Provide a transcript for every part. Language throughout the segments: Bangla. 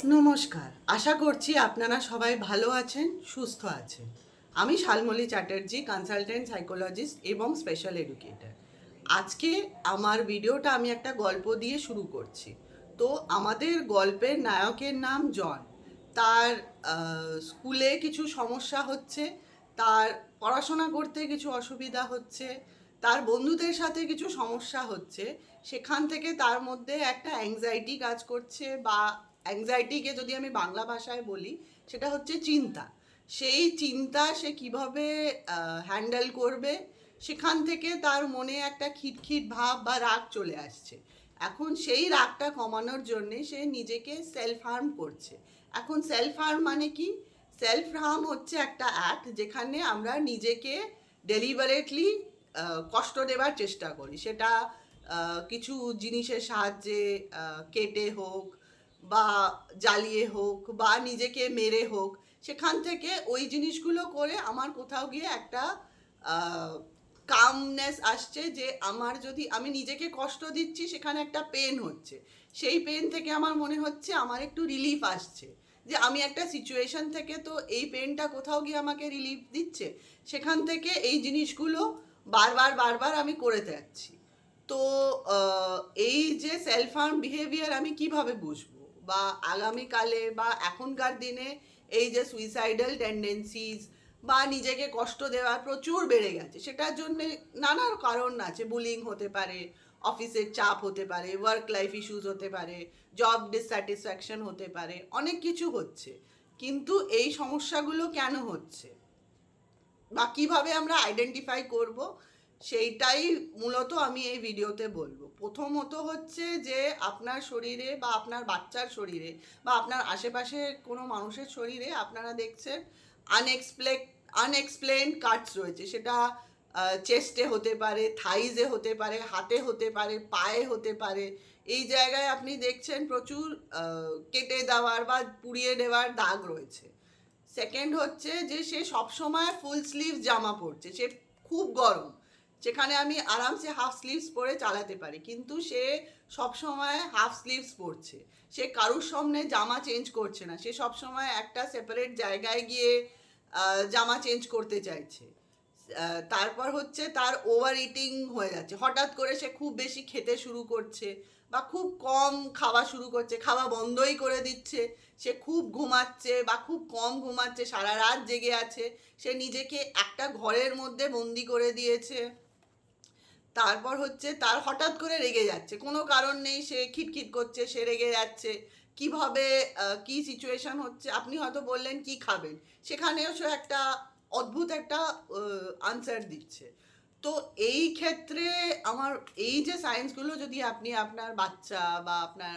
নমস্কার, আশা করছি আপনারা সবাই ভালো আছেন, সুস্থ আছেন। আমি শালমলী চ্যাটার্জি, কনসালটেন্ট সাইকোলজিস্ট এবং স্পেশাল এডুকেটর। আজকে আমার ভিডিওটা আমি একটা গল্প দিয়ে শুরু করছি। তো আমাদের গল্পের নায়কের নাম জন। তার স্কুলে কিছু সমস্যা হচ্ছে, তার পড়াশোনা করতে কিছু অসুবিধা হচ্ছে, তার বন্ধুদের সাথে কিছু সমস্যা হচ্ছে। সেখান থেকে তার মধ্যে একটা অ্যাংজাইটি কাজ করছে, বা অ্যাংজাইটিকে যদি আমি বাংলা ভাষায় বলি সেটা হচ্ছে চিন্তা। সেই চিন্তা সে কিভাবে হ্যান্ডেল করবে, সেখান থেকে তার মনে একটা খিটখিট ভাব বা রাগ চলে আসছে। এখন সেই রাগটা কমানোর জন্যে সে নিজেকে সেলফ হার্ম করছে। এখন সেলফ হার্ম মানে কি? সেলফ হার্ম হচ্ছে একটা অ্যাক্ট যেখানে আমরা নিজেকে ডেলিবারেটলি কষ্ট দেওয়ার চেষ্টা করি। সেটা কিছু জিনিসের সাহায্যে, কেটে হোক বা জ্বালিয়ে হোক বা নিজেকে মেরে হোক, সেখান থেকে ওই জিনিসগুলো করে আমার কোথাও গিয়ে একটা কামনেস আসছে, যে আমার যদি আমি নিজেকে কষ্ট দিচ্ছি সেখানে একটা পেন হচ্ছে, সেই পেন থেকে আমার মনে হচ্ছে আমার একটু রিলিফ আসছে, যে আমি একটা সিচুয়েশন থেকে, তো এই পেনটা কোথাও গিয়ে আমাকে রিলিফ দিচ্ছে, সেখান থেকে এই জিনিসগুলো বারবার বারবার আমি করে যাচ্ছি। তো এই যে সেলফ হার্ম বিহেভিয়ার আমি কিভাবে বুঝবো, বা আগামীকালে বা এখনকার দিনে এই যে সুইসাইডাল টেন্ডেন্সিজ বা নিজেকে কষ্ট দেওয়া প্রচুর বেড়ে গেছে, সেটার জন্যে নানা কারণ আছে। বুলিং হতে পারে, অফিসের চাপ হতে পারে, ওয়ার্ক লাইফ ইস্যুস হতে পারে, জব ডিসস্যাটিসফ্যাকশন হতে পারে, অনেক কিছু হচ্ছে। কিন্তু এই সমস্যাগুলো কেন হচ্ছে বা কিভাবে আমরা আইডেন্টিফাই করব, সেইটাই মূলত আমি এই ভিডিওতে বলবো। প্রথমত হচ্ছে যে আপনার শরীরে বা আপনার বাচ্চার শরীরে বা আপনার আশেপাশে কোনো মানুষের শরীরে আপনারা দেখছেন আনএক্সপ্লেইনড কাটস রয়েছে। সেটা চেস্টে হতে পারে, থাইজে হতে পারে, হাতে হতে পারে, পায়ে হতে পারে। এই জায়গায় আপনি দেখছেন প্রচুর কেটে দেওয়ার বা পুড়িয়ে দেওয়ার দাগ রয়েছে। সেকেন্ড হচ্ছে যে সে সবসময় ফুল স্লিভ জামা পরছে, সে খুব গরম, যেখানে আমি আরামসে হাফ স্লিভস পরে চালাতে পারি, কিন্তু সে সবসময় হাফ স্লিভস পরছে। সে কারুর সামনে জামা চেঞ্জ করছে না, সে সবসময় একটা সেপারেট জায়গায় গিয়ে জামা চেঞ্জ করতে চাইছে। তারপর হচ্ছে তার ওভার ইটিং হয়ে যাচ্ছে, হঠাৎ করে সে খুব বেশি খেতে শুরু করছে বা খুব কম খাওয়া শুরু করছে, খাওয়া বন্ধই করে দিচ্ছে। সে খুব ঘুমাচ্ছে বা খুব কম ঘুমাচ্ছে, সারা রাত জেগে আছে, সে নিজেকে একটা ঘরের মধ্যে বন্দি করে দিয়েছে। তারপর হচ্ছে তার হঠাৎ করে রেগে যাচ্ছে, কোনো কারণ নেই, সে খিটখিট করছে, সে রেগে যাচ্ছে। কিভাবে কি সিচুয়েশন হচ্ছে, আপনি হয়তো বললেন কি খাবেন, সেখানেও সে একটা অদ্ভুত একটা আনসার দিচ্ছে। তো এই ক্ষেত্রে আমার এই যে সায়েন্সগুলো যদি আপনি আপনার বাচ্চা বা আপনার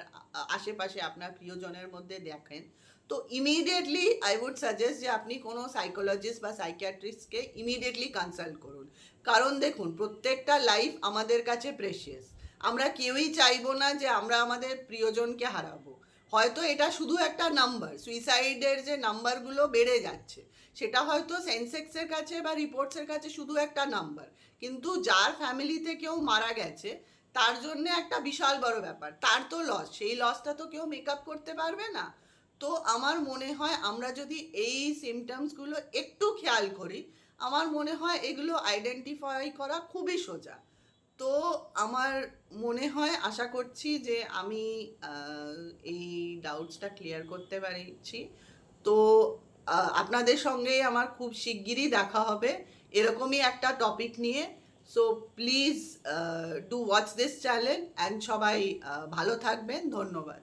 আশেপাশে আপনার প্রিয়জনের মধ্যে দেখেন, তো ইমিডিয়েটলি আই উড সাজেস্ট যে আপনি কোনো সাইকোলজিস্ট বা সাইকিয়াট্রিস্টকে ইমিডিয়েটলি কনসাল্ট করুন। কারণ দেখুন, প্রত্যেকটা লাইফ আমাদের কাছে প্রেশিয়াস। আমরা কেউই চাইবো না যে আমরা আমাদের প্রিয়জনকে হারাবো। হয়তো এটা শুধু একটা নাম্বার, সুইসাইডের যে নাম্বারগুলো বেড়ে যাচ্ছে সেটা হয়তো সেন্সেক্সের কাছে বা রিপোর্টসের কাছে শুধু একটা নাম্বার, কিন্তু যার ফ্যামিলিতে কেউ মারা গেছে তার জন্য একটা বিশাল বড় ব্যাপার, তার তো লস, সেই লসটা তো কেউ মেকআপ করতে পারবে না। তো আমার মনে হয় আমরা যদি এই সিমটমসগুলো একটু খেয়াল করি, আমার মনে হয় এগুলো আইডেন্টিফাই করা খুবই সোজা। তো আমার মনে হয়, আশা করছি যে আমি এই ডাউটসটা ক্লিয়ার করতে পেরেছি। তো আপনাদের সঙ্গে আমার খুব শিগগিরই দেখা হবে এরকমই একটা টপিক নিয়ে। So please do watch this channel and সবাই ভালো থাকবেন। ধন্যবাদ।